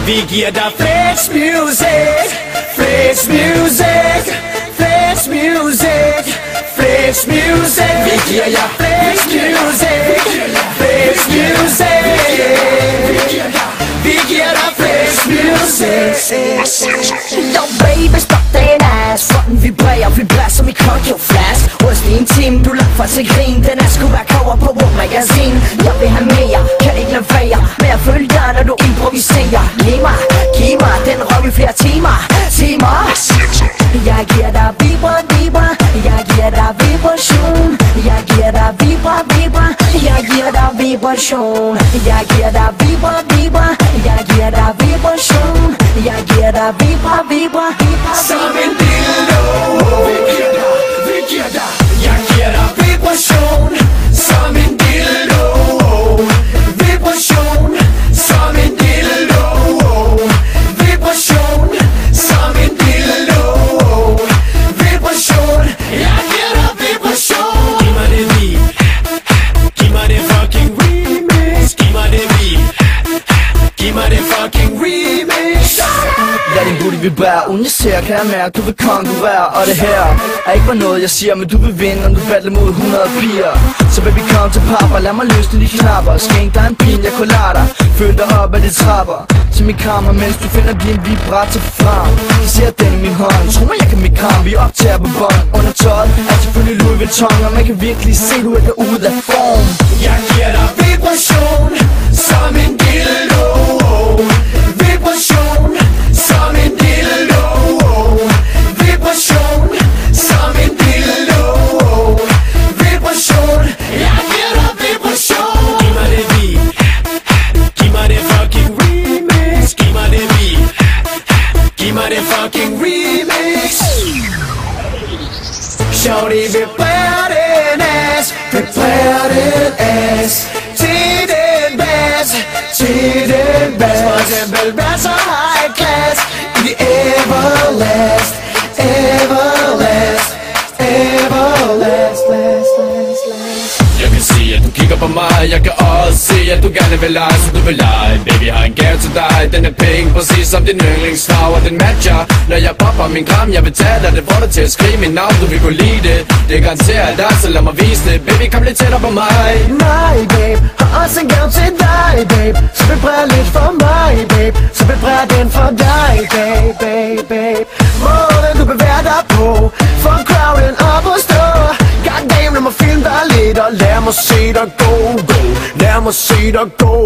Vi giver dig flex music, flex music, flex music, flex music. Vi giver jer flex music, flex music. Vi giver dig flex music. Yo baby, stop den ass. Fronten vibrerer, vi blæser som i Cocktail Flash. Ryst i en time, du lagt for til grin. Den er sgu være cover på World Magazine. Jeg vil have mere, kan ikke lade være med at følge dig, når du improviserer. Giv mig den røv i flere timer. Jeg giver dig vibra. Jeg giver dig vibration. Jeg giver dig vibra. Jeg giver dig vibration. Jeg giver dig vibra. Jeg giver dig vibration. Jeg giver dig vibra. Som en dildo. Vi giver dig. Jeg giver dig vibration. Som en dildo. Vibration. Som en dildo. Vibration. Som en dildo. Vibration. Jeg giver dig vibration. Giv mig det beat. Giv mig det fucking remix. Giv mig det beat. Giv mig det fucking remix. Lad din booty vibrere, uden jeg ser, kan jeg mærke, du vil konkurrere. Og det her er ikke bare noget jeg siger, men du vil vinde, når du battler mod 100 piger. Så baby kom til papa, lad mig løsne de knapper. Skænk dig en pin, jeg kolder dig. Føl dig op ad de trapper til min kammer, mens du finder din vibrator frem. Jeg ser den i min hånd, tro mig jeg kan mit kram. Vi optager på bånd, under tøjet er selvfølgelig Louis Vuitton. Og man kan virkelig se, du er derude af form. Jeg giver dig vibration, som en dildo. Vibration, som en dildo. Vibration, som en dildo. Vibration, jeg giver dig vibration. Giv mig det beat. Giv mig det fucking remix. Giv mig det beat. Giv mig det fucking remix. Shorty vibrerer den ass, vibrerer den ass. Til den bass, til den bass. For eksempel vær så high class i de everlast, everlast, everlast, last. Jeg kan se at du kigger på mig. Jeg kan også se at du gerne vil lege, så du vil lege. Baby har en gave til dig. Den er pink, præcis som din yndlingsfarve. Den matcher, når jeg popper min gram. Jeg vil tage dig, det får dig til at skrige mit navn. Du vil kunne lide det, det garanterer dig, så lad mig vise det. Baby, kom lidt tættere på mig. Nej, babe, har også en gave til dig, babe. Så vibrer lidt for mig, babe. Så vibrer den for dig, babe. Måden du bevæger dig på, får crowden op og stå. Goddamn, lad mig filme dig lidt, og lad mig se dig go. Lad mig se dig go.